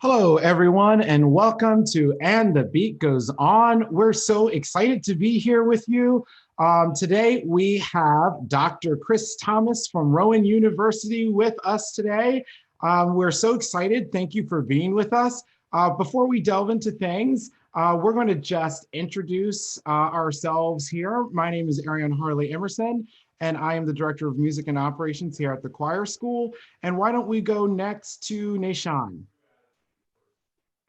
Hello, everyone, and welcome to And the Beat Goes On. We're so excited to be here with you. Today, we have Dr. Chris Thomas from Rowan University with us today. We're so excited. Thank you for being with us. Before we delve into things, we're going to just introduce ourselves here. My name is Ariane Harley Emerson, and I am the Director of Music and Operations here at the Choir School. And why don't we go next to Nishan?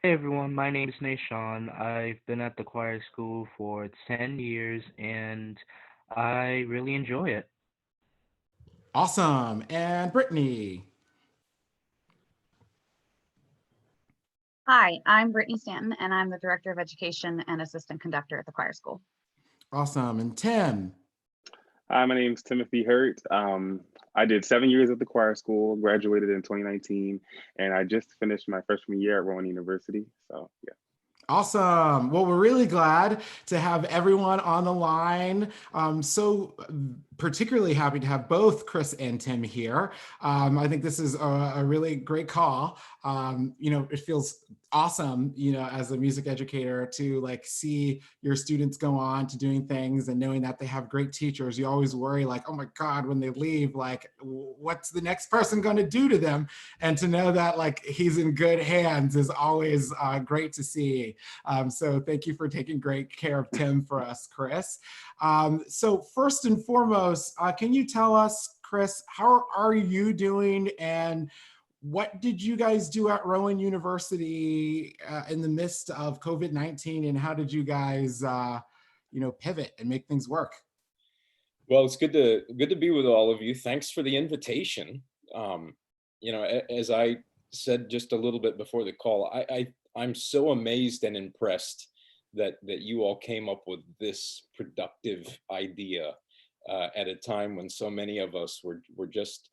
Hey everyone, my name is Nashawn. I've been at the choir school for 10 years and I really enjoy it. Awesome. And Brittany. Hi, I'm Brittany Stanton, and I'm the Director of Education and Assistant Conductor at the Choir School. Awesome. And Tim. Hi, my name is Timothy Hurt. I did 7 years at the choir school, graduated in 2019, and I just finished my freshman year at Rowan University. So, yeah. Awesome. Well, we're really glad to have everyone on the line. So particularly happy to have both Chris and Tim here. I think this is a really great call. It feels awesome, as a music educator to see your students go on to doing things and knowing that they have great teachers. You always worry oh my God, when they leave, what's the next person going to do to them? And to know that he's in good hands is always great to see. So thank you for taking great care of Tim for us, Chris. So first and foremost, can you tell us, Chris, how are you doing and what did you guys do at Rowan University in the midst of COVID-19, and how did you guys, pivot and make things work? Well, it's good to be with all of you. Thanks for the invitation. As I said just a little bit before the call, I'm so amazed and impressed that you all came up with this productive idea at a time when so many of us were just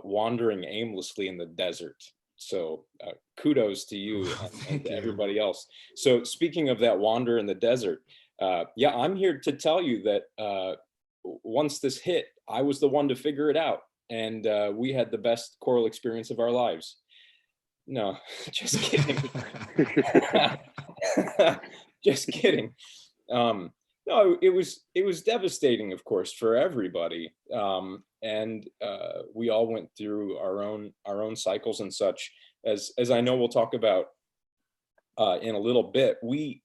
wandering aimlessly in the desert. So kudos to you and to everybody else. So speaking of that wander in the desert, I'm here to tell you that once this hit, I was the one to figure it out. And we had the best choral experience of our lives. No, just kidding. Just kidding. No, it was devastating, of course, for everybody. And we all went through our own cycles and such. As I know we'll talk about in a little bit, we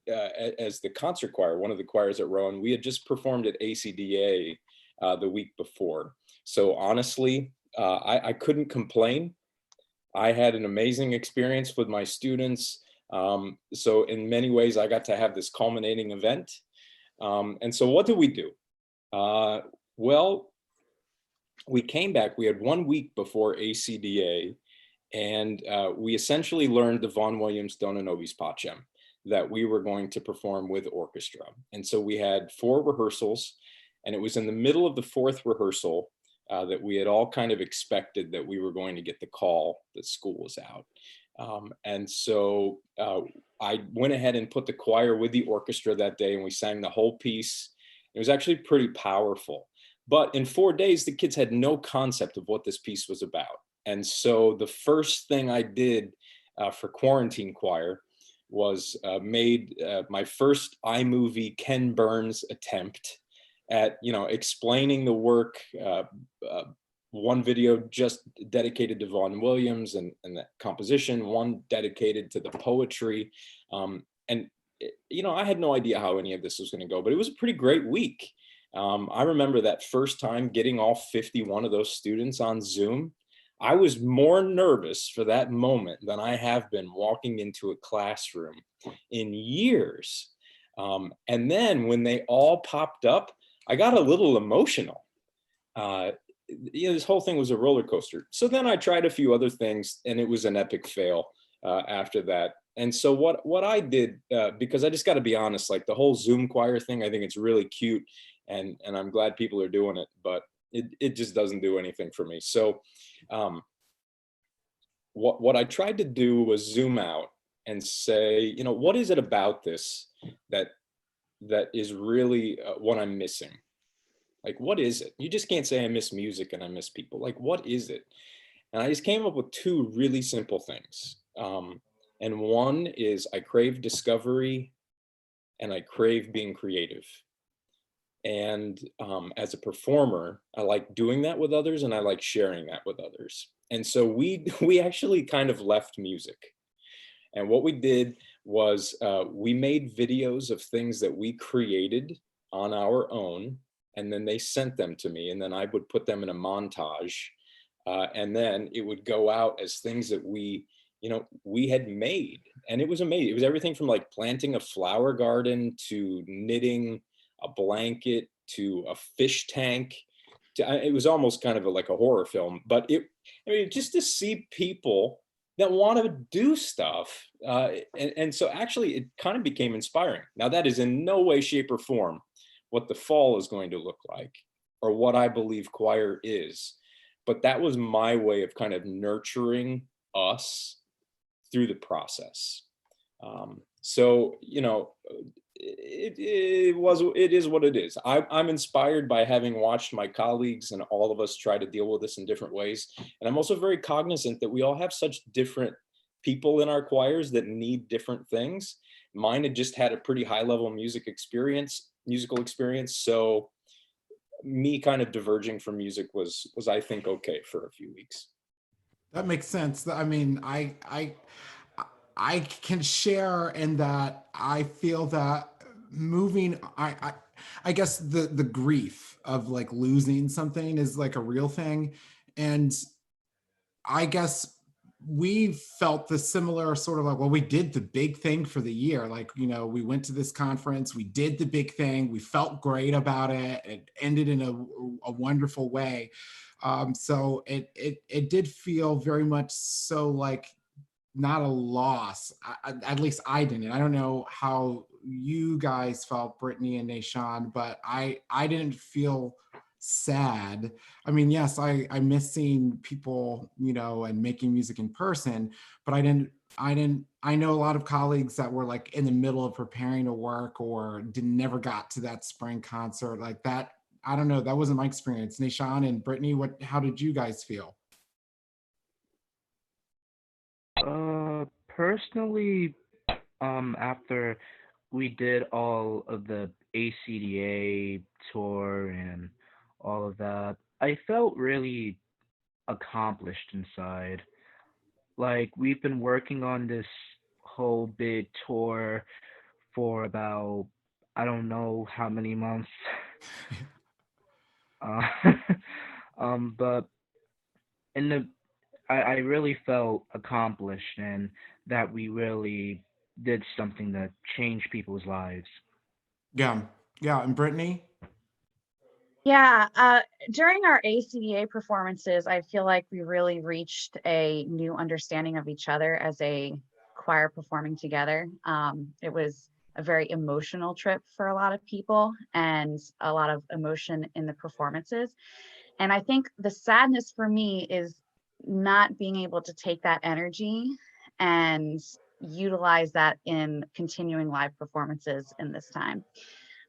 as the concert choir, one of the choirs at Rowan, we had just performed at ACDA the week before. So honestly, I couldn't complain. I had an amazing experience with my students. So in many ways, I got to have this culminating event. And so what did we do? Well, we came back, we had 1 week before ACDA, and we essentially learned the Vaughan Williams Dona Nobis Pacem that we were going to perform with orchestra. And so we had 4 rehearsals, and it was in the middle of the 4th rehearsal that we had all kind of expected that we were going to get the call that school was out. And so I went ahead and put the choir with the orchestra that day, and we sang the whole piece. It was actually pretty powerful. But in 4 days, the kids had no concept of what this piece was about. And so the first thing I did for quarantine choir was made my first iMovie Ken Burns attempt at explaining the work. One video just dedicated to Vaughan Williams and the composition, one dedicated to the poetry. And I had no idea how any of this was going to go, but it was a pretty great week. I remember that first time getting all 51 of those students on Zoom. I was more nervous for that moment than I have been walking into a classroom in years. And then when they all popped up, I got a little emotional. This whole thing was a roller coaster. So then I tried a few other things, and it was an epic fail after that. And so what I did, because I just got to be honest, the whole Zoom choir thing, I think it's really cute, and I'm glad people are doing it, but it just doesn't do anything for me. So what I tried to do was zoom out and say, what is it about this that is really what I'm missing? What is it? You just can't say I miss music and I miss people. What is it? And I just came up with two really simple things. And one is I crave discovery and I crave being creative. And as a performer, I like doing that with others and I like sharing that with others. And so we actually kind of left music. And what we did was we made videos of things that we created on our own, and then they sent them to me, and then I would put them in a montage, and then it would go out as things that we had made, and it was amazing. It was everything from like planting a flower garden to knitting a blanket to a fish tank. It was almost kind of like a horror film, but I mean, just to see people that want to do stuff. And so actually it kind of became inspiring. Now that is in no way, shape or form what the fall is going to look like or what I believe choir is. But that was my way of kind of nurturing us through the process. So, it is what it is. I'm inspired by having watched my colleagues and all of us try to deal with this in different ways. And I'm also very cognizant that we all have such different people in our choirs that need different things. Mine had just had a pretty high level musical experience. So me kind of diverging from music was I think okay for a few weeks. That makes sense. I mean, I can share in that I feel that moving, I guess the grief of like losing something is like a real thing. And I guess we felt the similar sort of like, well, we did the big thing for the year. Like, we went to this conference, we did the big thing, we felt great about it. It ended in a wonderful way. So it did feel very much so like not a loss. At least I didn't. I don't know how you guys felt, Brittany and Nashawn, but I didn't feel sad. I mean, yes, I miss seeing people, and making music in person, but I know a lot of colleagues that were like in the middle of preparing to work or never got to that spring concert like that. I don't know. That wasn't my experience. Nashawn and Brittany, how did you guys feel? Personally, after we did all of the ACDA tour and all of that, I felt really accomplished inside. Like, we've been working on this whole big tour for about, I don't know how many months. Uh, but in the I really felt accomplished and that we really did something that changed people's lives. Yeah. Yeah. And Brittany? Yeah, during our ACDA performances, I feel like we really reached a new understanding of each other as a choir performing together. It was a very emotional trip for a lot of people and a lot of emotion in the performances. And I think the sadness for me is not being able to take that energy and utilize that in continuing live performances in this time.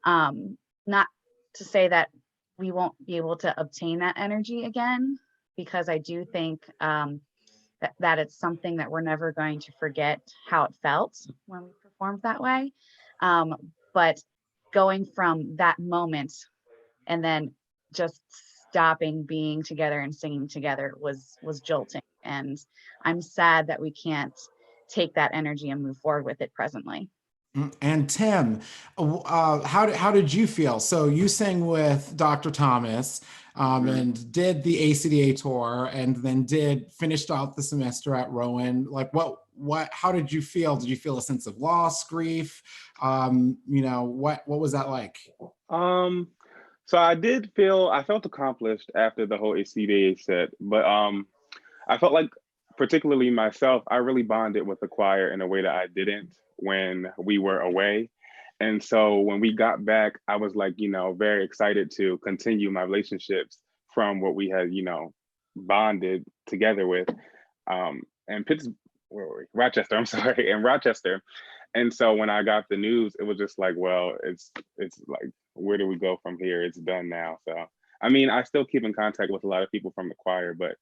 Not to say that we won't be able to obtain that energy again, because I do think that it's something that we're never going to forget how it felt when we performed that way. But going from that moment and then just stopping being together and singing together was jolting, and I'm sad that we can't take that energy and move forward with it presently. And Tim, how did you feel? So you sang with Dr. Thomas, and did the ACDA tour, and then finished out the semester at Rowan. Like, how did you feel? Did you feel a sense of loss, grief? What was that like? So I felt accomplished after the whole ACDA set, but I felt like, particularly myself, I really bonded with the choir in a way that I didn't when we were away. And so when we got back, I was like, very excited to continue my relationships from what we had, bonded together with. And where were we? Rochester, I'm sorry, in Rochester. And so when I got the news, it was just like, well, it's like, where do we go from here? It's done now. So, I mean, I still keep in contact with a lot of people from the choir, but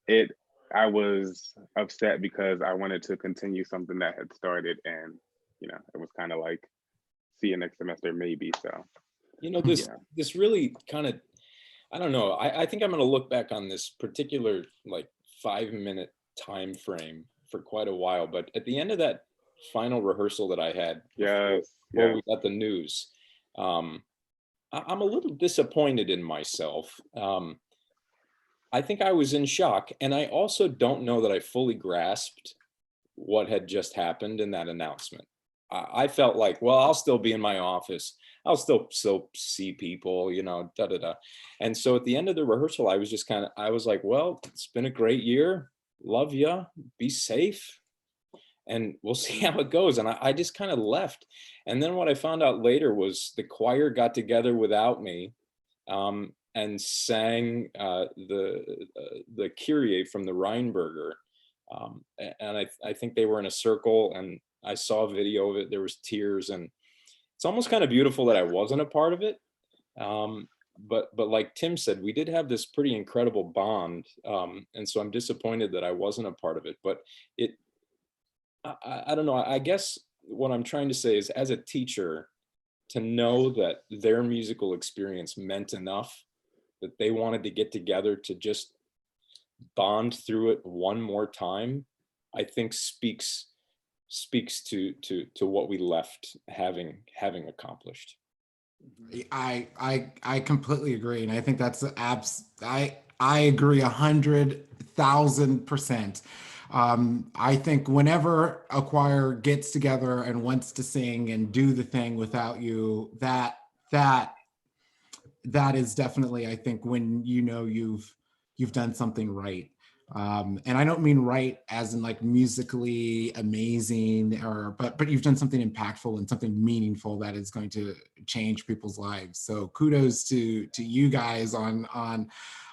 it I was upset because I wanted to continue something that had started, and it was kind of like, see you next semester maybe. So You know, this yeah. this really kind of, I don't know. I think I'm going to look back on this particular like 5 minute time frame for quite a while. But at the end of that final rehearsal that I had Yes. before Yes. we got the news, um, I'm a little disappointed in myself. I think I was in shock, and I also don't know that I fully grasped what had just happened in that announcement. I felt like, well, I'll still be in my office. I'll still see people, da da da. And so at the end of the rehearsal, I was just I was like, well, it's been a great year. Love ya. Be safe. And we'll see how it goes. And I just kind of left. And then what I found out later was the choir got together without me, and sang the Kyrie from the Rheinberger. And I think they were in a circle, and I saw a video of it. There was tears, and it's almost kind of beautiful that I wasn't a part of it. But like Tim said, we did have this pretty incredible bond, and so I'm disappointed that I wasn't a part of it. But I don't know. I guess what I'm trying to say is, as a teacher, to know that their musical experience meant enough that they wanted to get together to just bond through it one more time, I think speaks to what we left having accomplished. I completely agree, and I think that's I agree 100,000%. I think whenever a choir gets together and wants to sing and do the thing without you, that is definitely, I think, when you've done something right. And I don't mean right as in like musically amazing, but you've done something impactful and something meaningful that is going to change people's lives. So kudos to you guys on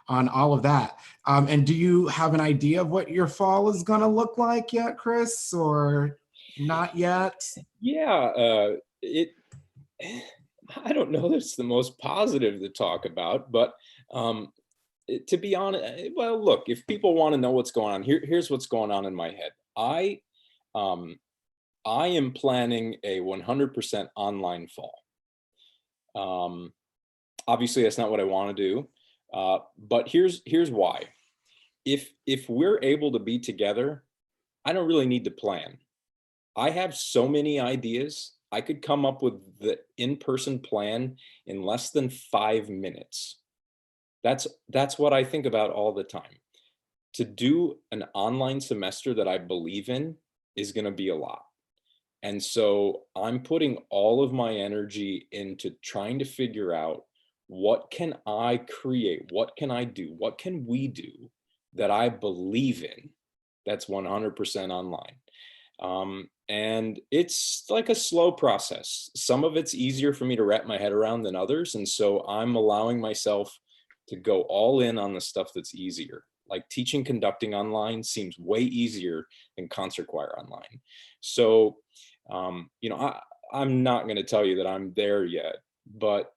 all of that. And do you have an idea of what your fall is going to look like yet, Chris, or not yet? Yeah, I don't know that it's the most positive to talk about, but to be honest, well, look, if people want to know what's going on, here's what's going on in my head. I am planning a 100% online fall. Obviously, that's not what I want to do, but here's why. If we're able to be together, I don't really need to plan. I have so many ideas. I could come up with the in-person plan in less than 5 minutes. That's what I think about all the time. To do an online semester that I believe in is going to be a lot. And so I'm putting all of my energy into trying to figure out, what can I create? What can I do? What can we do that I believe in that's 100% online? And it's like a slow process. Some of it's easier for me to wrap my head around than others. And so I'm allowing myself to go all in on the stuff that's easier. Like teaching conducting online seems way easier than concert choir online. So, I'm not going to tell you that I'm there yet, but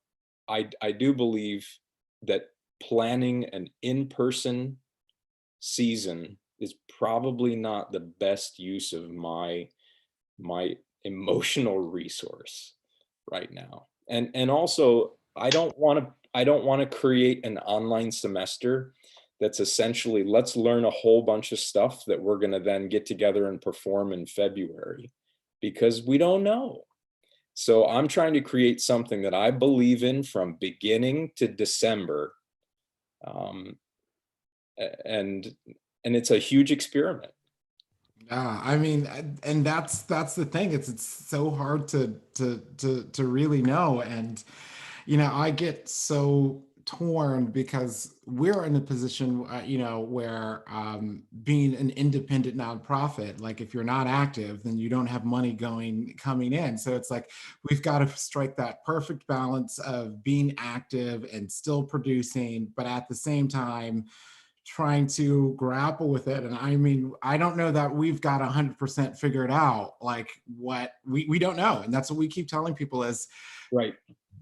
I do believe that planning an in-person season is probably not the best use of my emotional resource right now. And also, I don't want to create an online semester that's essentially, let's learn a whole bunch of stuff that we're going to then get together and perform in February, because we don't know. So I'm trying to create something that I believe in from beginning to December. And it's a huge experiment. Yeah, I mean, and that's the thing. It's so hard to really know. And I get so torn because we're in a position, where being an independent nonprofit, like if you're not active, then you don't have money coming in. So it's like we've got to strike that perfect balance of being active and still producing, but at the same time trying to grapple with it. And I mean, I don't know that we've got 100% figured out, like what we don't know. And that's what we keep telling people is, right,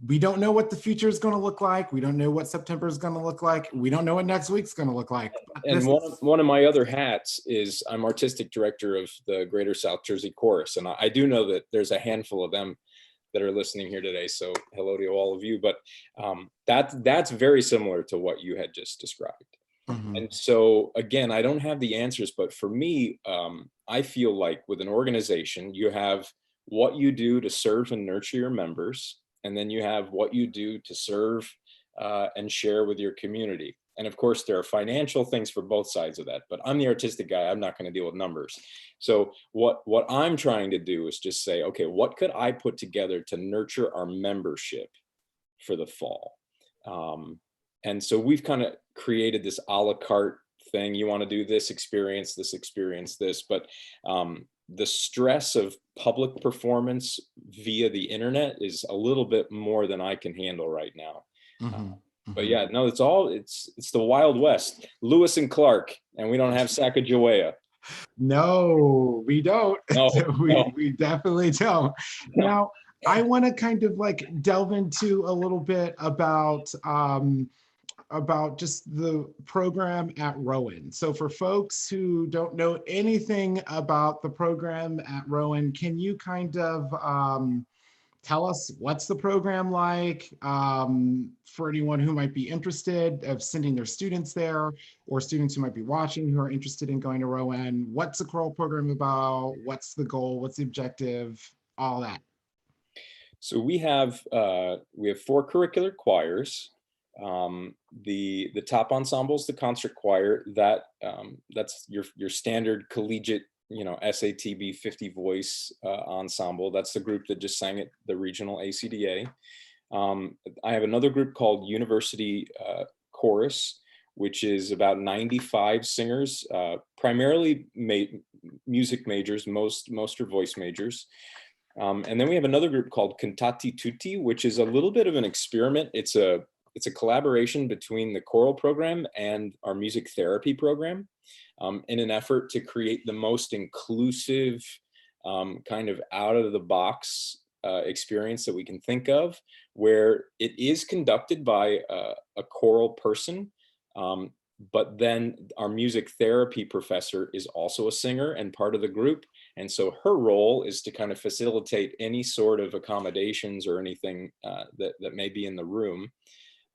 we don't know what the future is going to look like. We don't know what September is going to look like. We don't know what next week's going to look like. And one of my other hats is I'm artistic director of the Greater South Jersey Chorus. And I do know that there's a handful of them that are listening here today. So hello to all of you. But that's very similar to what you had just described. Mm-hmm. And so, again, I don't have the answers, but for me, I feel like with an organization, you have what you do to serve and nurture your members, and then you have what you do to serve and share with your community. And of course, there are financial things for both sides of that, but I'm the artistic guy. I'm not going to deal with numbers. So what I'm trying to do is just say, okay, what could I put together to nurture our membership for the fall? And so we've kind of created this a la carte thing. You want to do this, experience this, but the stress of public performance via the internet is a little bit more than I can handle right now. Mm-hmm. But yeah, no, it's the Wild West. Lewis and Clark, and we don't have Sacagawea. No, we don't. No, we definitely don't. No. Now, I want to kind of like delve into a little bit about just the program at Rowan. So for folks who don't know anything about the program at Rowan, can you kind of tell us what's the program like for anyone who might be interested of sending their students there, or students who might be watching who are interested in going to Rowan? What's the choral program about? What's the goal? What's the objective? All that. So we have 4 curricular choirs. The top ensemble is the concert choir. That's your standard collegiate, SATB 50 voice ensemble. That's the group that just sang at the regional ACDA. I have another group called University Chorus, which is about 95 singers, primarily music majors. Most are voice majors. And then we have another group called Cantati Tutti, which is a little bit of an experiment. It's a collaboration between the choral program and our music therapy program, in an effort to create the most inclusive, kind of out of the box experience that we can think of, where it is conducted by a choral person, but then our music therapy professor is also a singer and part of the group. And so her role is to kind of facilitate any sort of accommodations or anything that may be in the room.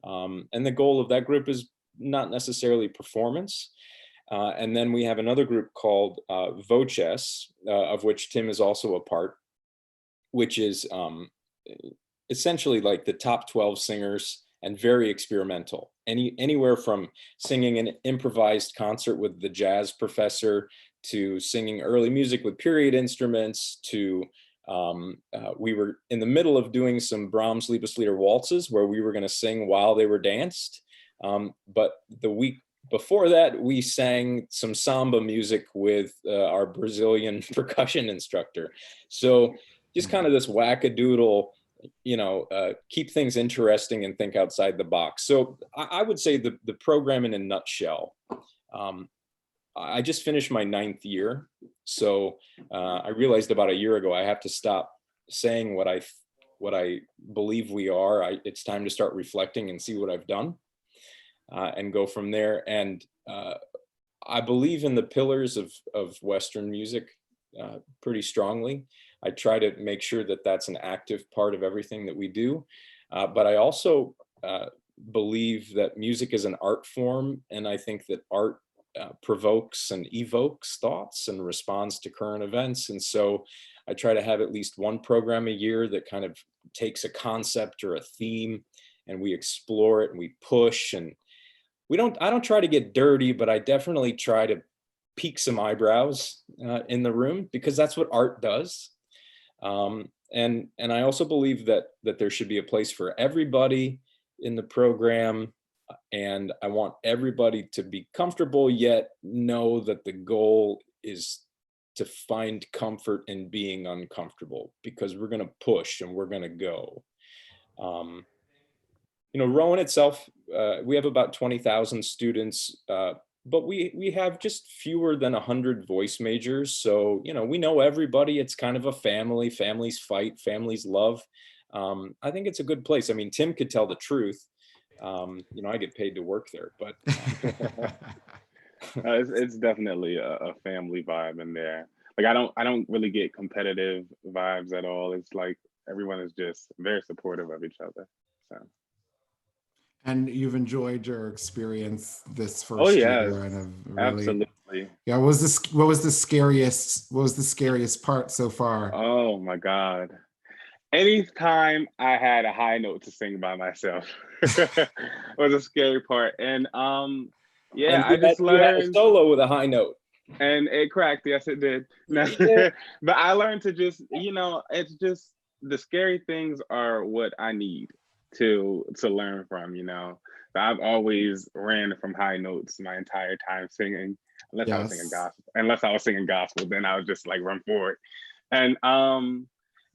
And the goal of that group is not necessarily performance. And then we have another group called Voces, of which Tim is also a part, which is essentially like the top 12 singers and very experimental. Anywhere from singing an improvised concert with the jazz professor to singing early music with period instruments to we were in the middle of doing some Brahms Liebeslieder waltzes where we were going to sing while they were danced. But the week before that, we sang some samba music with our Brazilian percussion instructor. So just kind of this wackadoodle, keep things interesting and think outside the box. So I would say the program in a nutshell. I just finished my 9th year. So I realized about a year ago, I have to stop saying what I believe we are. It's time to start reflecting and see what I've done and go from there. And I believe in the pillars of Western music pretty strongly. I try to make sure that that's an active part of everything that we do. But I also believe that music is an art form. And I think that art provokes and evokes thoughts and responds to current events. And so I try to have at least one program a year that kind of takes a concept or a theme and we explore it and we push. And I don't try to get dirty, but I definitely try to pique some eyebrows in the room, because that's what art does. And I also believe that there should be a place for everybody in the program. And I want everybody to be comfortable, yet know that the goal is to find comfort in being uncomfortable, because we're going to push and we're going to go. Rowan itself, we have about 20,000 students, but we have just fewer than 100 voice majors. So, we know everybody. It's kind of a family. Families fight, families love. I think it's a good place. I mean, Tim could tell the truth. I get paid to work there, but It's definitely a family vibe in there. Like I don't really get competitive vibes at all. It's like everyone is just very supportive of each other. So And you've enjoyed your experience this oh first yes, year and have really, absolutely. yeah, what was the scariest part so far? Oh my God. Anytime I had a high note to sing by myself was a scary part. And yeah, and I just you had a learned solo with a high note. and it cracked. Yes, it did. No, Yeah. but I learned to just, it's just the scary things are what I need to learn from. I've always ran from high notes my entire time singing, unless I was singing Yes. gospel. Unless I was singing gospel, then I would just like run forward. And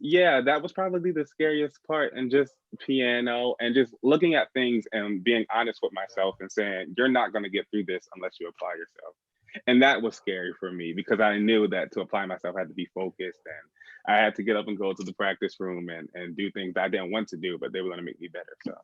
yeah, that was probably the scariest part, and just piano and just looking at things and being honest with myself and saying, you're not going to get through this unless you apply yourself. And that was scary for me because I knew that to apply myself I had to be focused, and I had to get up and go to the practice room and do things I didn't want to do, but they were going to make me better. So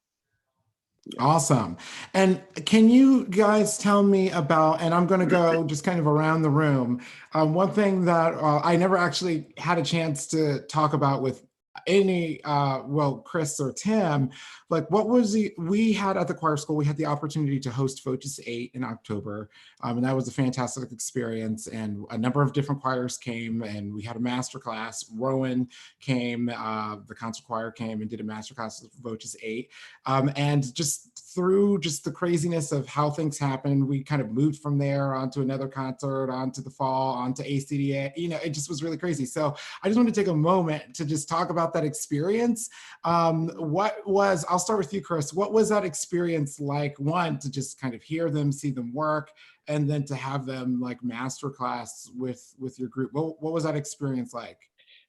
yeah. Awesome. And can you guys tell me about, and I'm going to go just kind of around the room. One thing that I never actually had a chance to talk about with well, Chris or Tim, like we had at the choir school, we had the opportunity to host Focus 8 in October. And that was a fantastic experience. And a number of different choirs came and we had a master class. Rowan came, the concert choir came and did a master class with Focus 8. And just through just the craziness of how things happened, we kind of moved from there onto another concert, onto the fall, onto ACDA. It just was really crazy. So I just want to take a moment to just talk about that experience. I'll start with you, Chris. What was that experience like? One, to just kind of hear them, see them work, and then to have them like masterclass with your group. What was that experience like?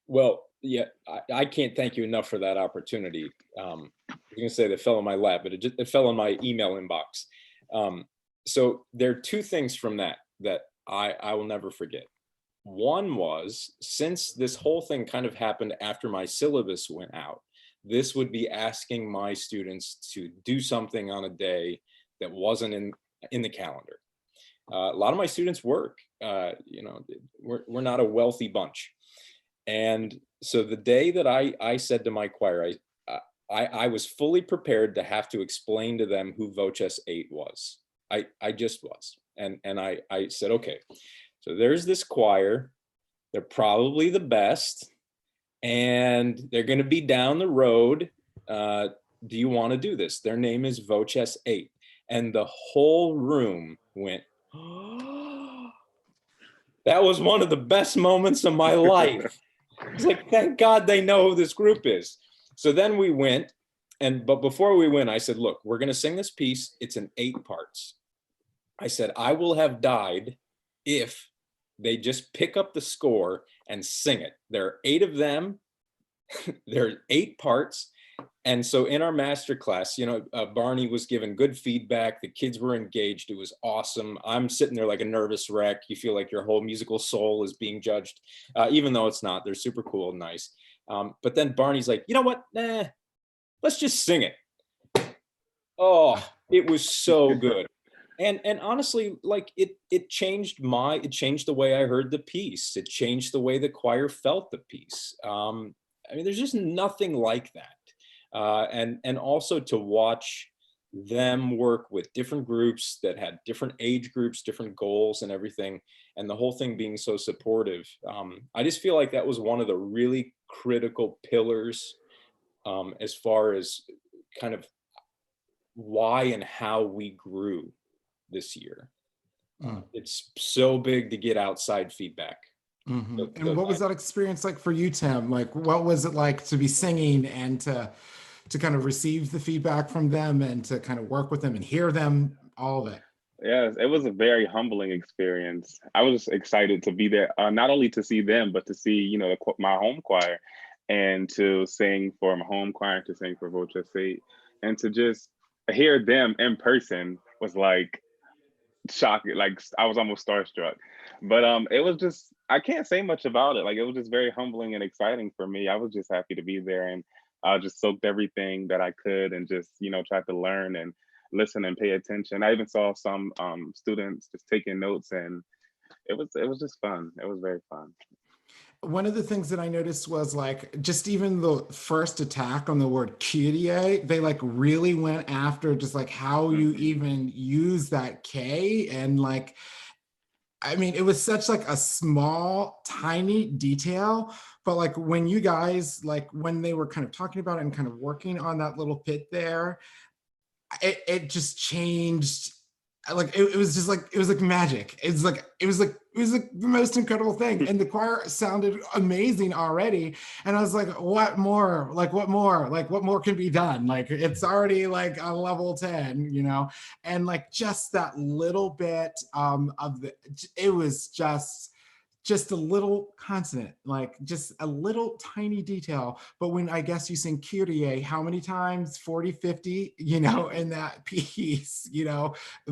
Well, yeah, I can't thank you enough for that opportunity. I was going to say that fell in my lap, but it fell in my email inbox. So there are two things from that I will never forget. One was, since this whole thing kind of happened after my syllabus went out, this would be asking my students to do something on a day that wasn't in the calendar. A lot of my students work. We're not a wealthy bunch. And so the day that I said to my choir, I was fully prepared to have to explain to them who Voces 8 was. I just was. And I said, okay, so there's this choir. They're probably the best. And they're going to be down the road. Do you want to do this? Their name is Voces 8. And the whole room went, oh. That was one of the best moments of my life. It's like, thank God they know who this group is. So then we went, but before we went, I said, look, we're going to sing this piece. It's in 8 parts. I said, I will have died if they just pick up the score and sing it. There are 8 of them. There are 8 parts. And so in our master class, Barney was given good feedback. The kids were engaged. It was awesome. I'm sitting there like a nervous wreck. You feel like your whole musical soul is being judged, even though it's not. They're super cool and nice. But then Barney's like, you know what? Nah, let's just sing it. Oh, it was so good. And honestly, like it changed the way I heard the piece. It changed the way the choir felt the piece. There's just nothing like that. And also to watch them work with different groups that had different age groups, different goals and everything, and the whole thing being so supportive. I just feel like that was one of the really critical pillars as far as kind of why and how we grew this year. It's so big to get outside feedback. Mm-hmm. And what was that experience like for you, Tim? Like, what was it like to be singing and to kind of receive the feedback from them and to kind of work with them and hear them, all of it? Yes, it was a very humbling experience. I was excited to be there, not only to see them, but to see, my home choir, and to sing for my home choir, to sing for Voces 8, and to just hear them in person was like shocking. Like I was almost starstruck. But it was just, I can't say much about it. Like it was just very humbling and exciting for me. I was just happy to be there. And I just soaked everything that I could and just, tried to learn and listen and pay attention. I even saw some students just taking notes, and it was just fun. It was very fun. One of the things that I noticed was like just even the first attack on the word Kyrie, they like really went after just like how you Mhm. even use that K. And like, I mean, it was such like a small, tiny detail, but like when you guys, like when they were kind of talking about it and kind of working on that little bit there, it just changed. Like it was just like it was like magic. It was like the most incredible thing, and the choir sounded amazing already. And I was like, what more? Like what more? Like what more can be done? Like it's already like a level 10, and like just that little bit of the. It was just a little consonant, like just a little tiny detail. But when I guess you sing Kyrie, how many times? 40, 50, in that piece,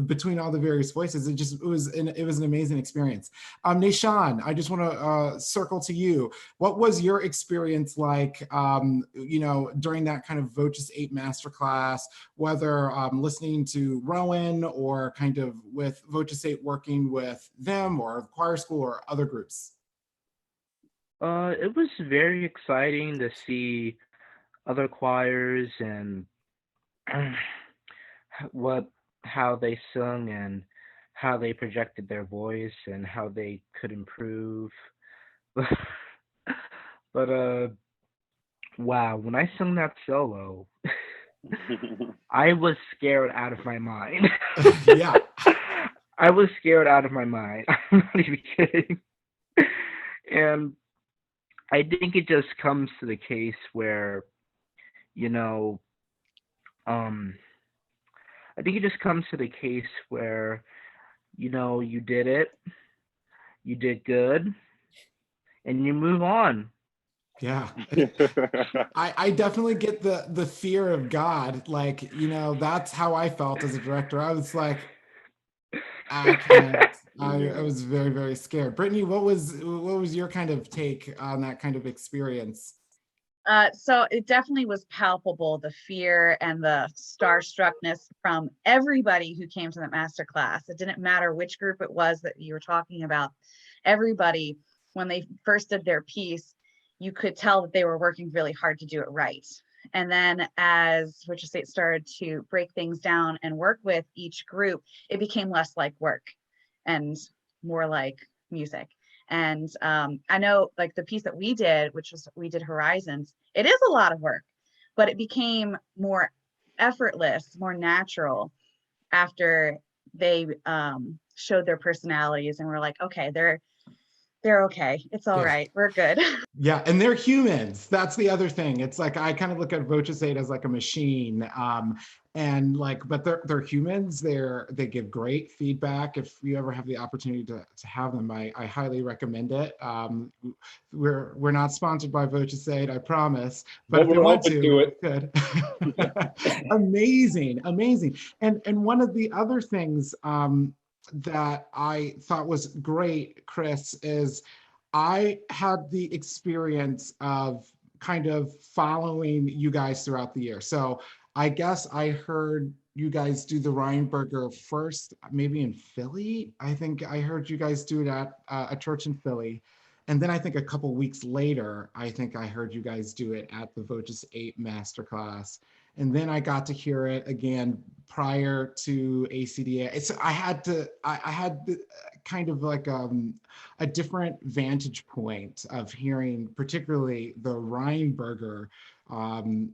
between all the various voices, it was an amazing experience. Nishan, I just want to circle to you. What was your experience like, during that kind of Voces 8 masterclass, whether listening to Rowan or kind of with Voces 8 working with them or choir school or other groups? It was very exciting to see other choirs and what how they sung and how they projected their voice and how they could improve. But wow, when I sung that solo, I was scared out of my mind. Yeah. I was scared out of my mind. I'm not even kidding. And I think it just comes to the case where, you know, um, I think it just comes to the case where, you did it, you did good, and you move on. Yeah. I definitely get the fear of God. Like, that's how I felt as a director. I was like, I can't. I Yeah. was very, very scared. Brittany, what was your kind of take on that kind of experience? So it definitely was palpable, the fear and the starstruckness from everybody who came to the master class. It didn't matter which group it was that you were talking about. Everybody, when they first did their piece, you could tell that they were working really hard to do it right. And then as Richard State started to break things down and work with each group, it became less like work and more like music. And I know like the piece that we did, which was we did Horizons, it is a lot of work, but it became more effortless, more natural after they showed their personalities and we're like, okay, they're okay. It's all Yeah. right. We're good. Yeah, and they're humans. That's the other thing. It's like I kind of look at Voces 8 as like a machine, and like, but they're humans. They give great feedback. If you ever have the opportunity to have them, I highly recommend it. We're not sponsored by Voces 8, I promise. But But if they we're want open to, to we it. could. Amazing, amazing. And one of the other things that I thought was great, Chris, is I had the experience of kind of following you guys throughout the year. So I guess I heard you guys do the Rheinberger first, maybe in Philly. I think I heard you guys do it at a church in Philly. And then I think a couple weeks later, I think I heard you guys do it at the Voces 8 masterclass. And then I got to hear it again prior to ACDA. So I had kind of like a different vantage point of hearing particularly the Rheinberger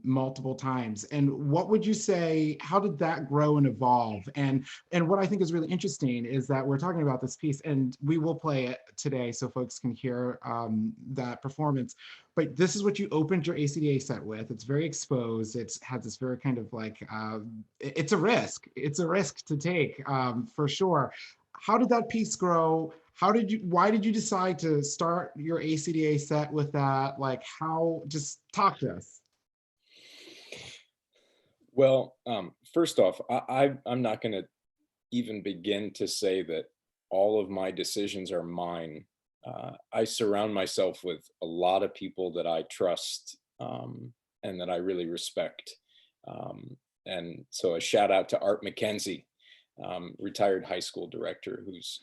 multiple times. And what would you say, how did that grow and evolve? And what I think is really interesting is that we're talking about this piece and we will play it today so folks can hear that performance. But this is what you opened your ACDA set with. It's very exposed. It's has this very kind of like, it's a risk. It's a risk to take for sure. How did that piece grow? Why did you decide to start your ACDA set with that? Like just talk to us. Well, first off, I'm not going to even begin to say that all of my decisions are mine. I surround myself with a lot of people that I trust and that I really respect. And so a shout out to Art McKenzie, retired high school director, who's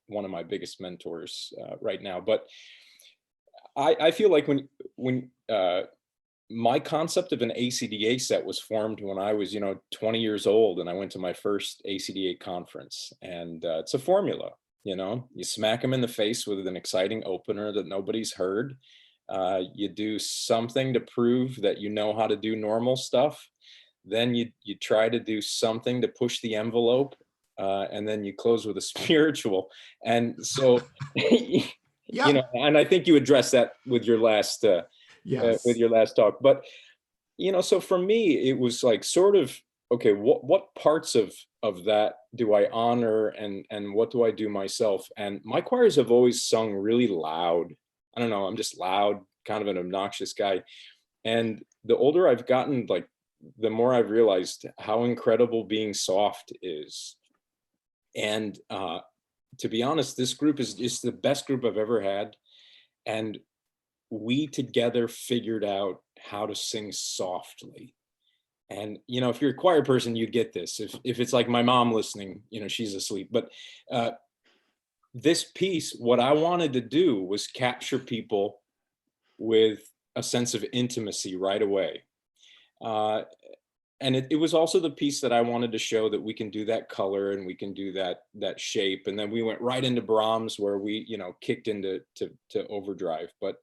one of my biggest mentors right now. But I feel like when my concept of an ACDA set was formed when I was, 20 years old, and I went to my first ACDA conference. And it's a formula, you smack them in the face with an exciting opener that nobody's heard. You do something to prove that you know how to do normal stuff. Then you try to do something to push the envelope, and then you close with a spiritual. And so, Yeah. and I think you addressed that with your last Yes. with your last talk. But so for me, it was like sort of, okay, what parts of that do I honor, and what do I do myself? And my choirs have always sung really loud. I don't know, I'm just loud, kind of an obnoxious guy. And the older I've gotten, like, the more I've realized how incredible being soft is. And to be honest, this group is the best group I've ever had. And we together figured out how to sing softly. And, if you're a choir person, you get this. If it's like my mom listening, she's asleep. But this piece, what I wanted to do was capture people with a sense of intimacy right away. And it was also the piece that I wanted to show that we can do that color and we can do that shape. And then we went right into Brahms, where we, kicked into to overdrive. But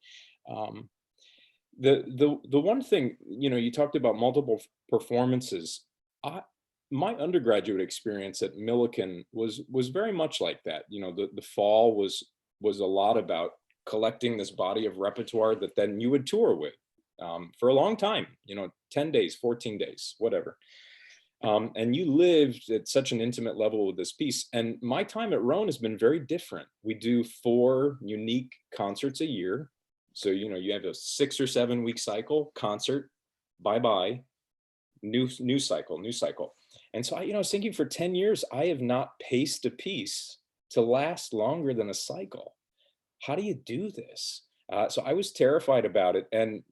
the one thing, you talked about multiple performances. My undergraduate experience at Millikan was very much like that. The fall was a lot about collecting this body of repertoire that then you would tour with for a long time, 10 days, 14 days, whatever. And you lived at such an intimate level with this piece. And my time at Roan has been very different. We do 4 unique concerts a year. So, you have a 6 or 7 week cycle, concert, bye-bye, new cycle. And so I was thinking, for 10 years, I have not paced a piece to last longer than a cycle. How do you do this? So I was terrified about it. And,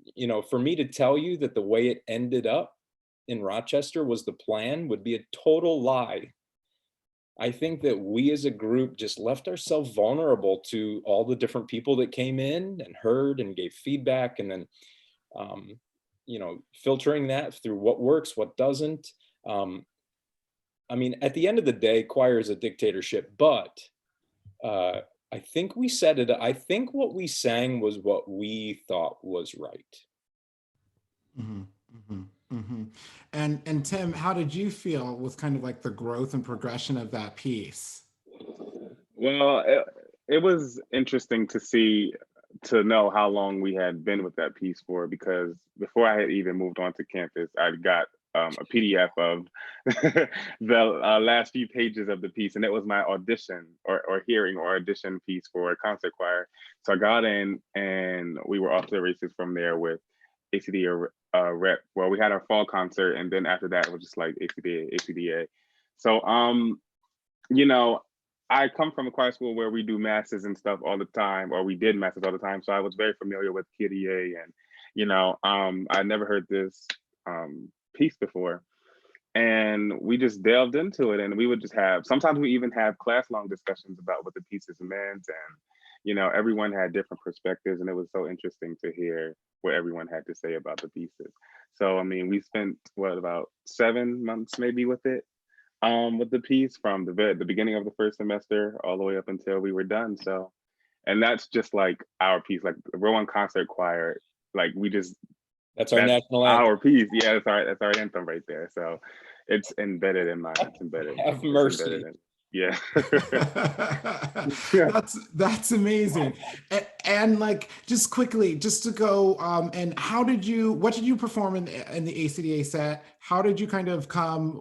for me to tell you that the way it ended up in Rochester was the plan would be a total lie. I think that we as a group just left ourselves vulnerable to all the different people that came in and heard and gave feedback, and then, filtering that through what works, what doesn't. At the end of the day, choir is a dictatorship, but I think we said it. I think what we sang was what we thought was right. Mm-hmm, mm-hmm, mm-hmm. And Tim, how did you feel with kind of like the growth and progression of that piece? Well, it was interesting to know how long we had been with that piece for, because before I had even moved on to campus, I got a PDF of the last few pages of the piece, and it was my audition or hearing or audition piece for a concert choir. So I got in, and we were off to the races from there with ACDA rep. Well, we had our fall concert, and then after that, it was just like ACDA. So, I come from a choir school where we do masses and stuff all the time, or we did masses all the time. So I was very familiar with Kyrie, and I never heard this piece before, and we just delved into it, and we would just sometimes we even have class long discussions about what the pieces meant, and everyone had different perspectives, and it was so interesting to hear what everyone had to say about the pieces. So we spent about 7 months maybe with it, with the piece, from the beginning of the first semester all the way up until we were done. So, and that's just like our piece, like the Rowan Concert Choir, like that's our national anthem. Our piece. Yeah, that's our anthem right there. So it's embedded in my, it's embedded. Have mercy. Embedded in, yeah. That's amazing. And like, just quickly, just to go, and what did you perform in the ACDA set? How did you kind of come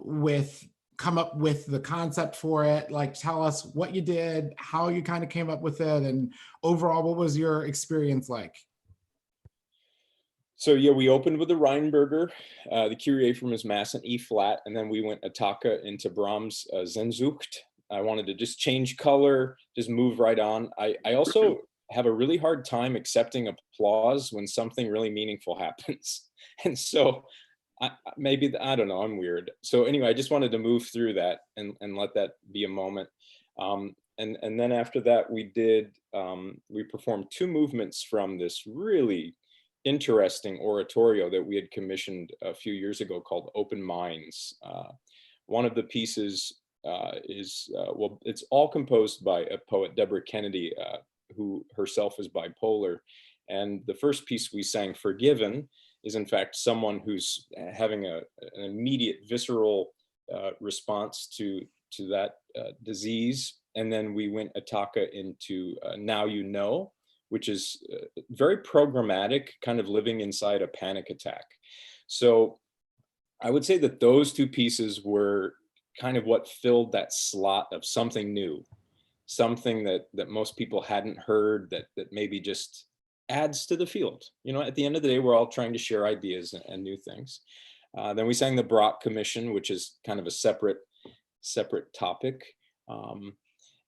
up with the concept for it? Like, tell us what you did, how you kind of came up with it, and overall, what was your experience like? So yeah, we opened with the Rheinberger, the Kyrie from his Mass in E flat, and then we went Attacke into Brahms' Sehnsucht. I wanted to just change color, just move right on. I also have a really hard time accepting applause when something really meaningful happens. And so maybe, I don't know, I'm weird. So anyway, I just wanted to move through that and let that be a moment. And then after that, we performed two movements from this really interesting oratorio that we had commissioned a few years ago called Open Minds. One of the pieces well, it's all composed by a poet, Deborah Kennedy, who herself is bipolar. And the first piece we sang, Forgiven, is in fact someone who's having an immediate visceral response to that disease. And then we went Ataka into Now You Know, which is very programmatic, kind of living inside a panic attack. So I would say that those two pieces were kind of what filled that slot of something new, something that most people hadn't heard, that maybe just adds to the field. You know, at the end of the day, we're all trying to share ideas and new things. Then we sang the Brock Commission, which is kind of a separate topic.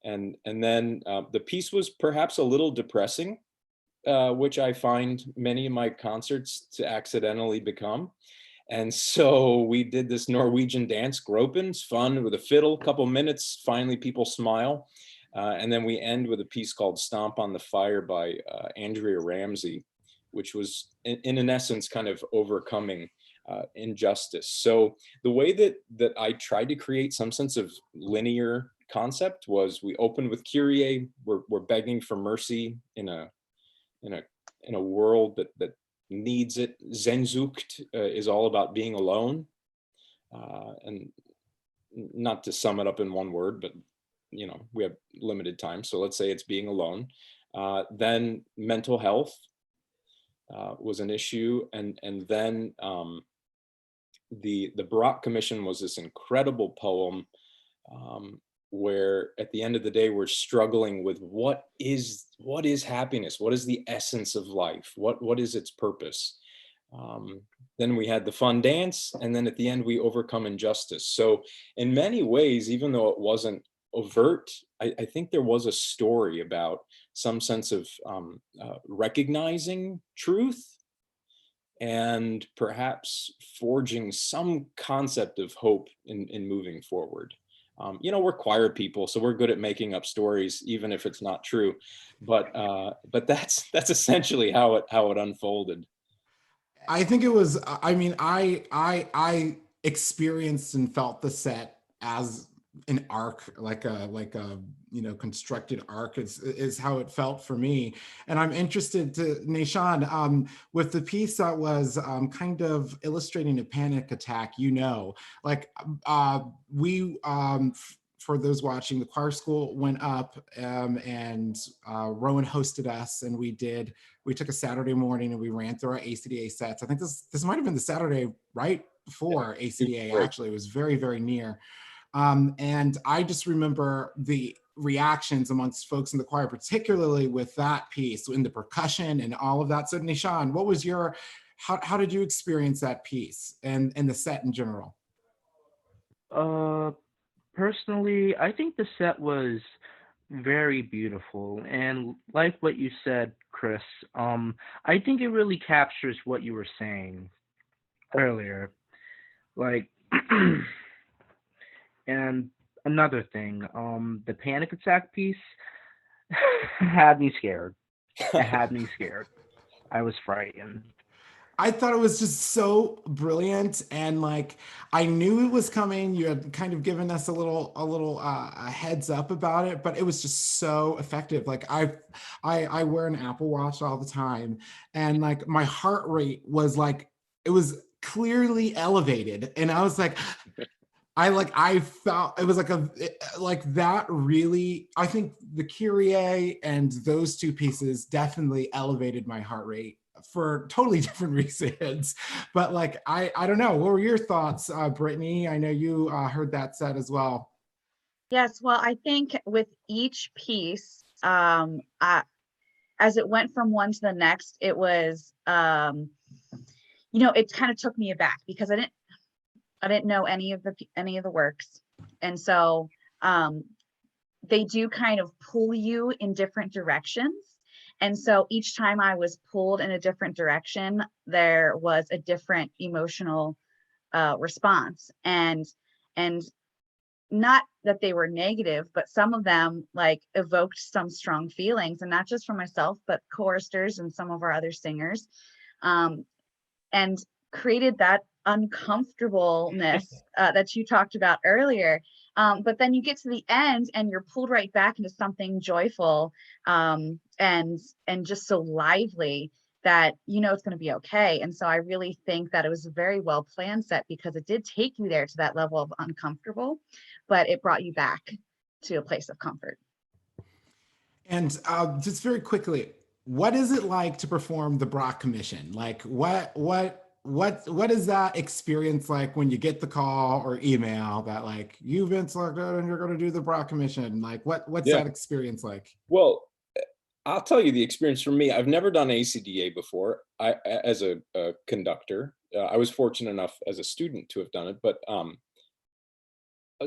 And then the piece was perhaps a little depressing, which I find many of my concerts to accidentally become. And so we did this Norwegian dance, Gropens, fun with a fiddle, couple minutes, finally people smile. And then we end with a piece called Stomp on the Fire by Andrea Ramsey, which was in an essence kind of overcoming injustice. So the way that I tried to create some sense of linear concept was we opened with Kyrie, we're begging for mercy in a world that needs it. Sehnsucht is all about being alone. And not to sum it up in one word, but you know, we have limited time. So let's say it's being alone. Then mental health was an issue. And then the Barak Commission was this incredible poem where at the end of the day, we're struggling with what is happiness? What is the essence of life? What is its purpose? Then we had the fun dance, and then at the end we overcome injustice. So in many ways, even though it wasn't overt, I think there was a story about some sense of recognizing truth and perhaps forging some concept of hope in moving forward. You know, we're choir people, so we're good at making up stories, even if it's not true. But that's essentially how it unfolded. I think it was, I mean, I experienced and felt the set as an arc, like a you know, constructed arc is how it felt for me. And I'm interested to Nishan, with the piece that was kind of illustrating a panic attack, you know, like we for those watching, the choir school went up and Rowan hosted us, and we took a Saturday morning and we ran through our ACDA sets. I think this might have been the Saturday right before ACDA, actually. It was very, very near. And I just remember the reactions amongst folks in the choir, particularly with that piece, in the percussion and all of that. So Nishan, what was how did you experience that piece and the set in general? Personally, I think the set was very beautiful, and like what you said, Chris, I think it really captures what you were saying earlier. Like, and another thing, the panic attack piece had me scared. It had me scared. I was frightened. I thought it was just so brilliant, and like I knew it was coming. You had kind of given us a little a heads up about it, but it was just so effective. Like I wear an Apple Watch all the time, and like my heart rate was like, it was clearly elevated, and I was like, I felt it was like that really. I think the Kyrie and those two pieces definitely elevated my heart rate for totally different reasons. But like, I don't know. What were your thoughts, Brittany? I know you heard that said as well. Yes, well, I think with each piece, as it went from one to the next, it was, you know, it kind of took me aback because I didn't know any of the works, and so they do kind of pull you in different directions. And so each time I was pulled in a different direction, there was a different emotional response. And not that they were negative, but some of them like evoked some strong feelings, and not just for myself, but choristers and some of our other singers, and created that uncomfortableness that you talked about earlier. But then you get to the end and you're pulled right back into something joyful, and just so lively that you know it's going to be okay. And so I really think that it was a very well planned set, because it did take you there to that level of uncomfortable, but it brought you back to a place of comfort. And just very quickly, what is it like to perform the Brock Commission? Like, what is that experience like when you get the call or email that like you've been selected and you're going to do the Brock Commission? Like, what's Yeah. that experience like? Well, I'll tell you the experience for me. I've never done ACDA before. As a conductor, I was fortunate enough as a student to have done it. But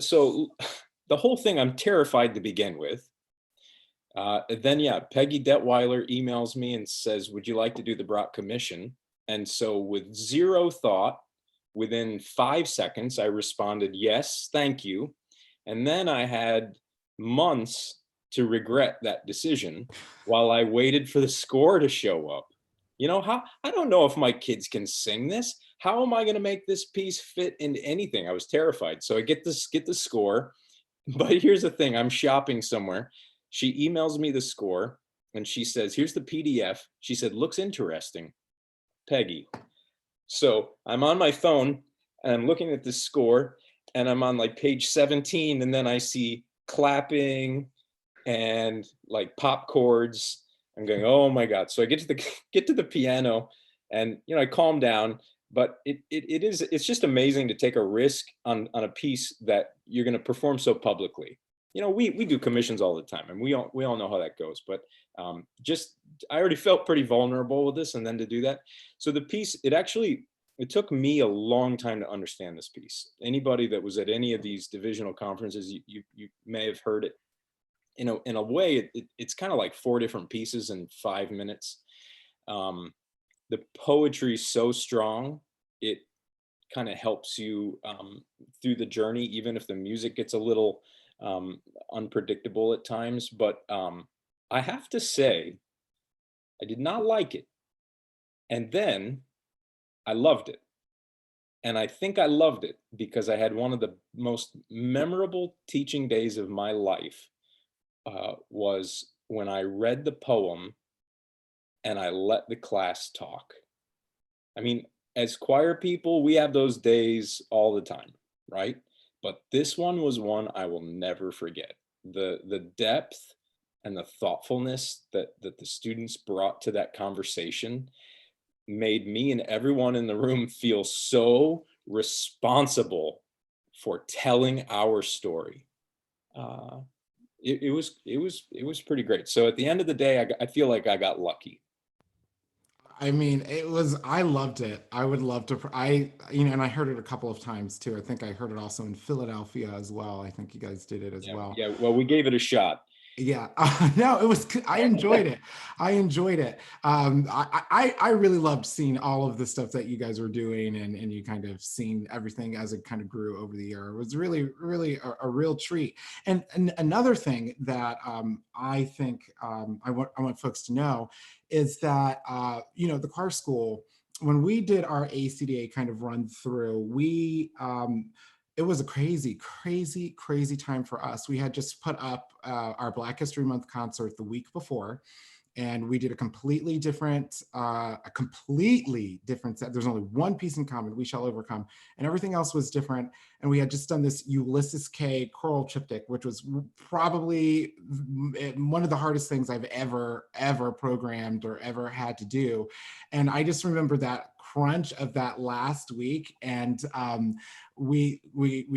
so the whole thing, I'm terrified to begin with. Then, yeah, Peggy Detweiler emails me and says, "Would you like to do the Brock Commission?" And so, with zero thought, within 5 seconds, I responded, "Yes, thank you." And then I had months to regret that decision while I waited for the score to show up. You know, how I don't know if my kids can sing this. How am I going to make this piece fit into anything? I was terrified. So I get the score, but here's the thing: I'm shopping somewhere. She emails me the score and she says, "Here's the PDF." She said, "Looks interesting, Peggy." So I'm on my phone and I'm looking at the score and I'm on like page 17, and then I see clapping and like pop chords. I'm going, oh my God. So I get to the piano, and you know, I calm down, but it's just amazing to take a risk on a piece that you're going to perform so publicly. You know, we do commissions all the time, and we all know how that goes. But just I already felt pretty vulnerable with this, and then to do that. So the piece, it took me a long time to understand this piece. Anybody that was at any of these divisional conferences, you may have heard it. In a way, it's kind of like 4 different pieces in 5 minutes. The poetry is so strong, it kind of helps you through the journey, even if the music gets a little unpredictable at times. But I have to say, I did not like it. And then I loved it. And I think I loved it because I had one of the most memorable teaching days of my life. Was when I read the poem and I let the class talk. I mean, as choir people, we have those days all the time, right? But this one was one I will never forget. The depth and the thoughtfulness that the students brought to that conversation made me and everyone in the room feel so responsible for telling our story. It was pretty great. So at the end of the day, I feel like I got lucky. I mean, I loved it. I would love to, and I heard it a couple of times too. I think I heard it also in Philadelphia as well. I think you guys did it as well. Yeah, well, we gave it a shot. Yeah, no, I enjoyed it. I enjoyed it. I really loved seeing all of the stuff that you guys were doing, and you kind of seeing everything as it kind of grew over the year. It was really, really a real treat. And another thing that I think I want folks to know is that, the choir school, when we did our ACDA kind of run through, it was a crazy, crazy, crazy time for us. We had just put up our Black History Month concert the week before, and we did a completely different set. There's only one piece in common, "We Shall Overcome," and everything else was different. And we had just done this Ulysses K choral triptych, which was probably one of the hardest things I've ever programmed or ever had to do. And I just remember that crunch of that last week, and we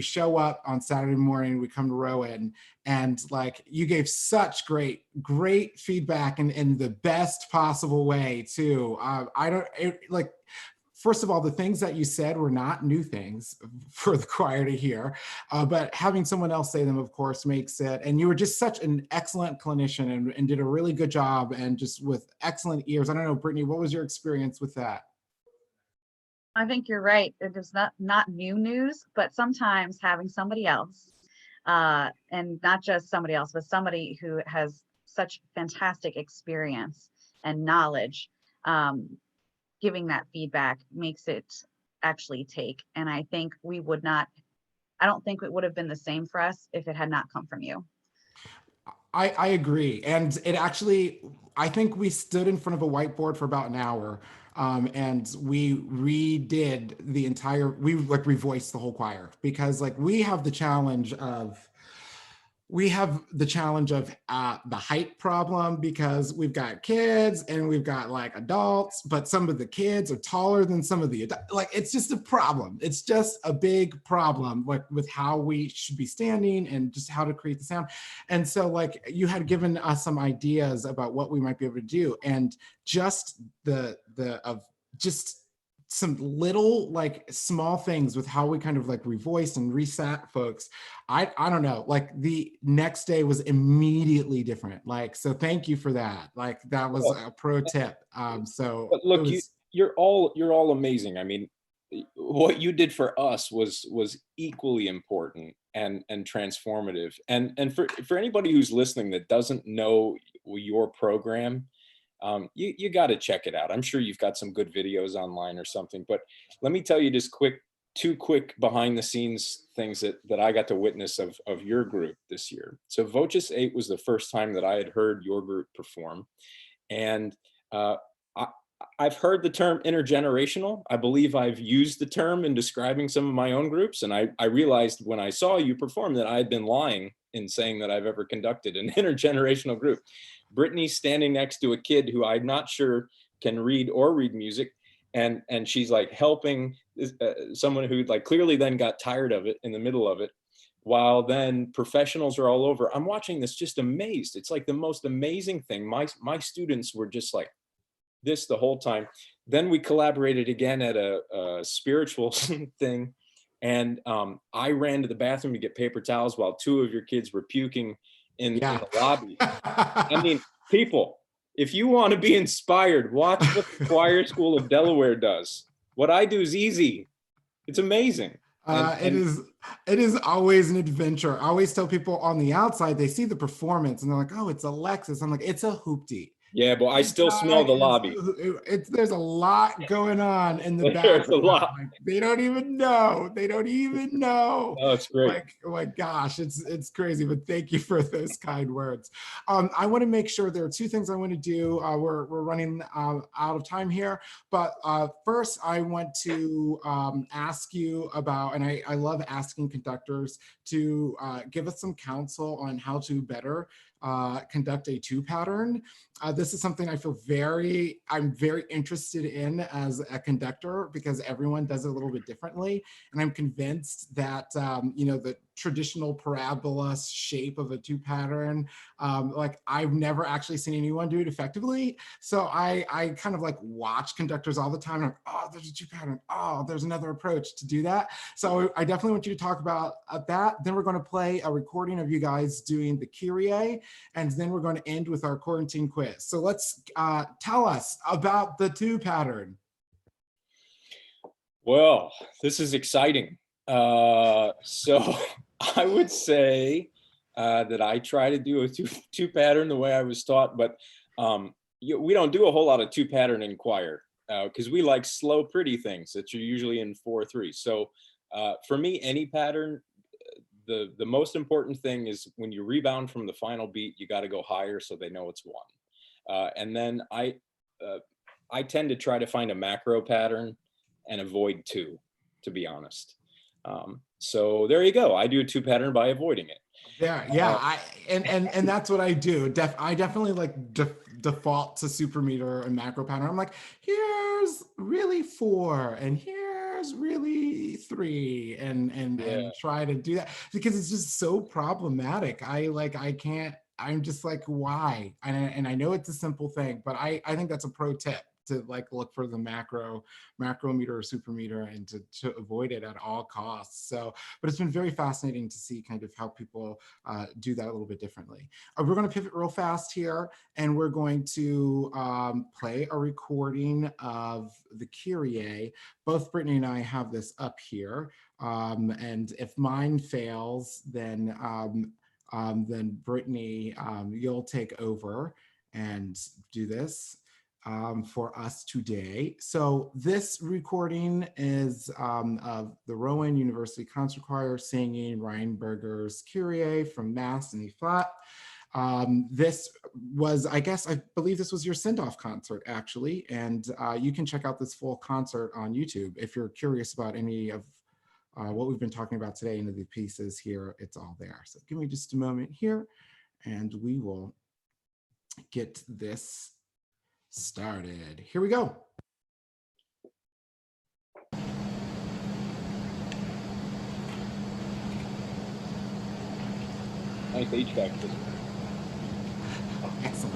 show up on Saturday morning, we come to Rowan, and like you gave such great feedback in the best possible way too. first of all, the things that you said were not new things for the choir to hear, but having someone else say them, of course, makes it, and you were just such an excellent clinician and did a really good job and just with excellent ears. I don't know, Brittany, what was your experience with that? I think you're right. It is not new news, but sometimes having somebody else, and not just somebody else, but somebody who has such fantastic experience and knowledge, giving that feedback makes it actually take. And I think I don't think it would have been the same for us if it had not come from you. I agree. And it actually, I think we stood in front of a whiteboard for about an hour. And we redid the entire, we like revoiced the whole choir because like we have the challenge of the height problem because we've got kids and we've got like adults, but some of the kids are taller than some of the adults. Like it's just a problem. It's just a big problem like with how we should be standing and just how to create the sound. And so like you had given us some ideas about what we might be able to do, and just just some little like small things with how we kind of like revoiced and reset folks. I don't know, like the next day was immediately different. Like, so thank you for that. Like that was a pro tip. So But look, you're all amazing. I mean, what you did for us was equally important and transformative. And for anybody who's listening that doesn't know your program, you got to check it out. I'm sure you've got some good videos online or something, but let me tell you just two quick behind the scenes things that I got to witness of your group this year. So Voces 8 was the first time that I had heard your group perform. And I've heard the term intergenerational. I believe I've used the term in describing some of my own groups. And I realized when I saw you perform that I had been lying in saying that I've ever conducted an intergenerational group. Brittany's standing next to a kid who I'm not sure can read or read music. And she's like helping someone who like clearly then got tired of it in the middle of it, while then professionals are all over. I'm watching this just amazed. It's like the most amazing thing. My students were just like this the whole time. Then we collaborated again at a spiritual thing. And I ran to the bathroom to get paper towels while two of your kids were puking in the lobby. I mean, people, if you want to be inspired, watch what the Choir School of Delaware does. What I do is easy. It's amazing. It is always an adventure. I always tell people on the outside, they see the performance and they're like, oh, it's Alexis. I'm like, it's a hoopty. Yeah, but I still smell the lobby. There's a lot going on in the back. There's a lot. Like, they don't even know. They don't even know. Oh, it's great. Like, oh my gosh, it's crazy. But thank you for those kind words. I want to make sure there are two things I want to do. We're running out of time here. But first, I want to ask you about, and I love asking conductors to give us some counsel on how to better conduct a two pattern. This is something I feel I'm very interested in as a conductor because everyone does it a little bit differently. And I'm convinced that, the traditional parabola shape of a two pattern, like I've never actually seen anyone do it effectively. So I kind of like watch conductors all the time. And I'm like, oh, there's a two pattern. Oh, there's another approach to do that. So I definitely want you to talk about that. Then we're going to play a recording of you guys doing the Kyrie, and then we're going to end with our quarantine quiz. So let's tell us about the two pattern. Well, this is exciting. So I would say that I try to do a two pattern the way I was taught, but we don't do a whole lot of two pattern in choir because we like slow, pretty things that you're usually in 4/3. So for me, any pattern, the most important thing is when you rebound from the final beat, you got to go higher so they know it's one. And then I tend to try to find a macro pattern and avoid two, to be honest. So there you go. I do a two pattern by avoiding it. Yeah. And that's what I do. I definitely like default to super meter and macro pattern. I'm like, here's really 4 and here's really 3 and try to do that because it's just so problematic. I'm just like, why? And I know it's a simple thing, but I think that's a pro tip to like look for the macrometer or supermeter and to avoid it at all costs. So, but it's been very fascinating to see kind of how people do that a little bit differently. We're going to pivot real fast here, and we're going to play a recording of the Kyrie. Both Brittany and I have this up here, and if mine fails, then Brittany, you'll take over and do this for us today. So this recording is of the Rowan University Concert Choir singing Ryan Berger's Kyrie from Mass in E flat. This was, I believe this was your send-off concert actually, and you can check out this full concert on YouTube if you're curious about any of what we've been talking about today into the pieces here. It's all there. So give me just a moment here and we will get this started. Here we go. Nice HVAC system. Excellent.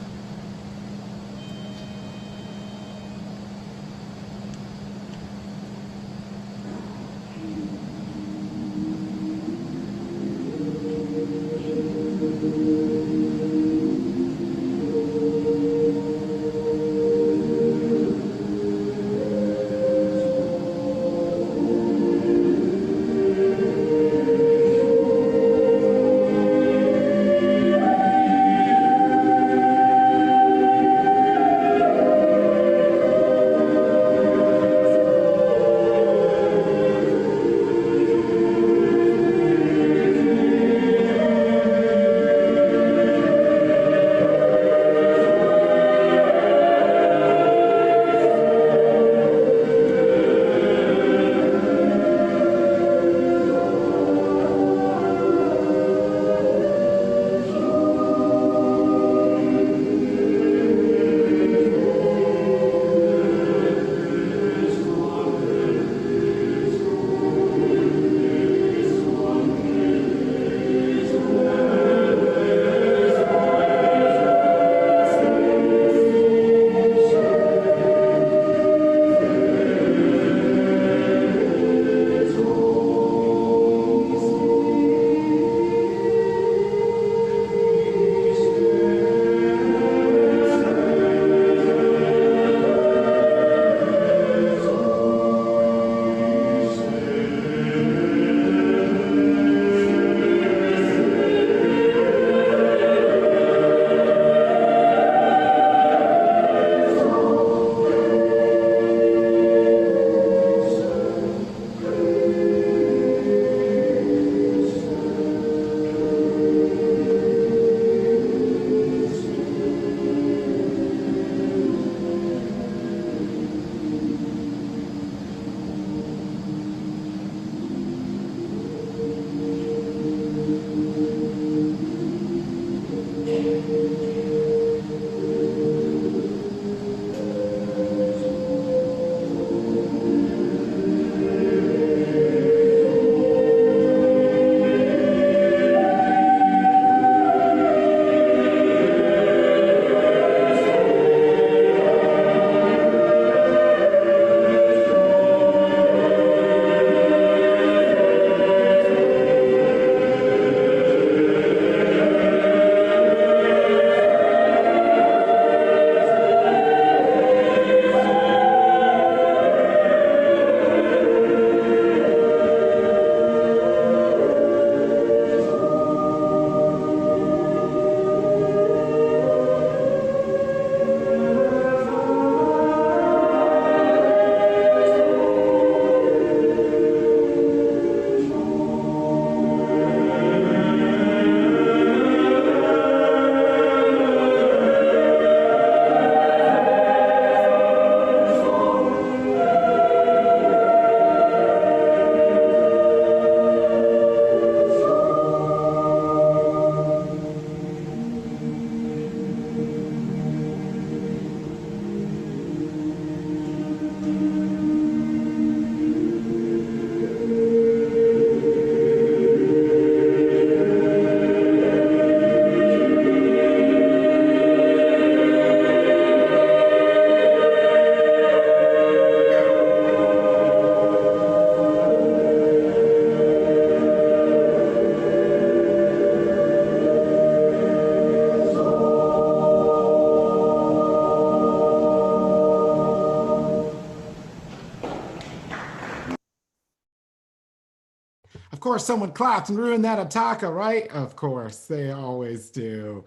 Of course, someone clapped and ruined that Ataka, right? Of course, they always do.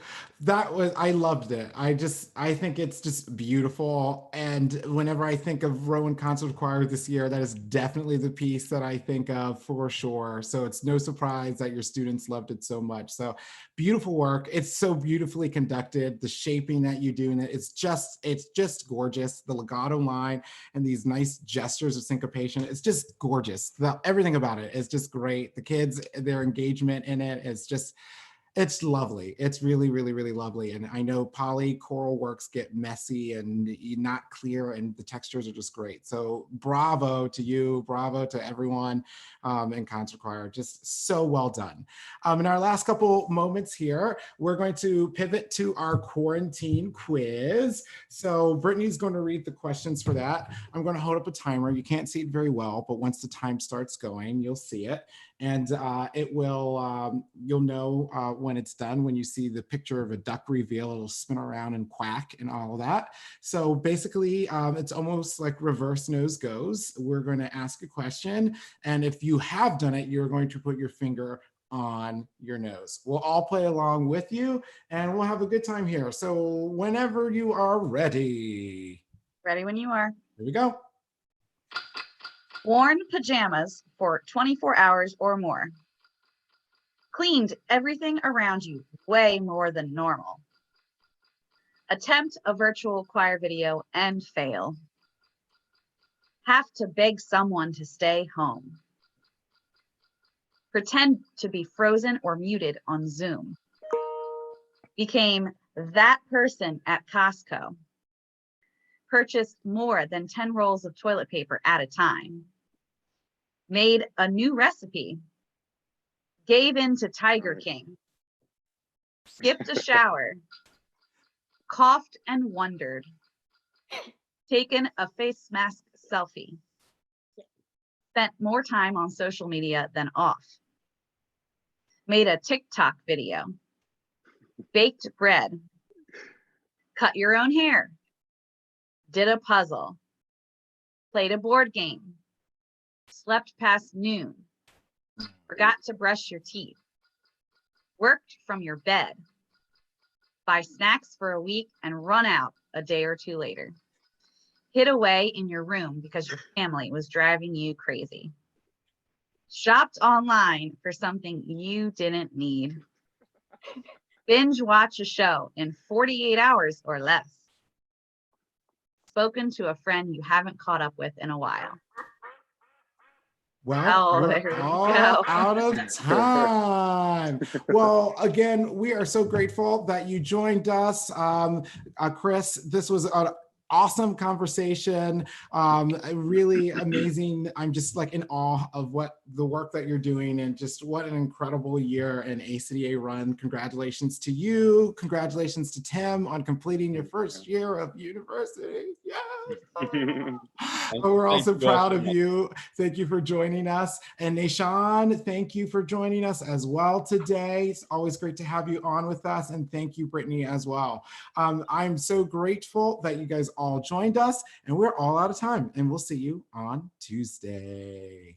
I loved it. I think it's just beautiful. And whenever I think of Rowan Concert Choir this year, that is definitely the piece that I think of for sure. So it's no surprise that your students loved it so much. So beautiful work. It's so beautifully conducted. The shaping that you do in it, it's just gorgeous. The legato line and these nice gestures of syncopation. It's just gorgeous. Everything about it is just great. The kids, their engagement in it is just, it's lovely. It's really, really, really lovely. And I know poly choral works get messy and not clear, and the textures are just great. So bravo to you, bravo to everyone in concert choir. Just so well done. In our last couple moments here, we're going to pivot to our quarantine quiz. So Brittany's going to read the questions for that. I'm going to hold up a timer. You can't see it very well, but once the time starts going, you'll see it. And it will, you'll know when it's done, when you see the picture of a duck reveal, it'll spin around and quack and all of that. So basically, it's almost like reverse nose goes. We're going to ask a question. And if you have done it, you're going to put your finger on your nose. We'll all play along with you and we'll have a good time here. So whenever you are ready. Ready when you are. Here we go. Worn pajamas for 24 hours or more. Cleaned everything around you way more than normal. Attempt a virtual choir video and fail. Have to beg someone to stay home. Pretend to be frozen or muted on Zoom. Became that person at Costco. Purchased more than 10 rolls of toilet paper at a time. Made a new recipe. Gave in to Tiger King. Skipped a shower. Coughed and wondered. Taken a face mask selfie. Spent more time on social media than off. Made a TikTok video. Baked bread. Cut your own hair. Did a puzzle. Played a board game. Slept past noon. Forgot to brush your teeth. Worked from your bed. Buy snacks for a week and run out a day or two later. Hid away in your room because your family was driving you crazy. Shopped online for something you didn't need. Binge watch a show in 48 hours or less. Spoken to a friend you haven't caught up with in a while. Well, there we're we all go. out of time. Well, again, we are so grateful that you joined us. Chris, this was an awesome conversation, really amazing. I'm just like in awe of what the work that you're doing and just what an incredible year and ACDA run. Congratulations to you. Congratulations to Tim on completing your first year of university. Yes. But we're also proud of you. Thank you for joining us. And Nishan, thank you for joining us as well today. It's always great to have you on with us. And thank you, Brittany, as well. I'm so grateful that you guys all joined us, and we're all out of time, and we'll see you on Tuesday.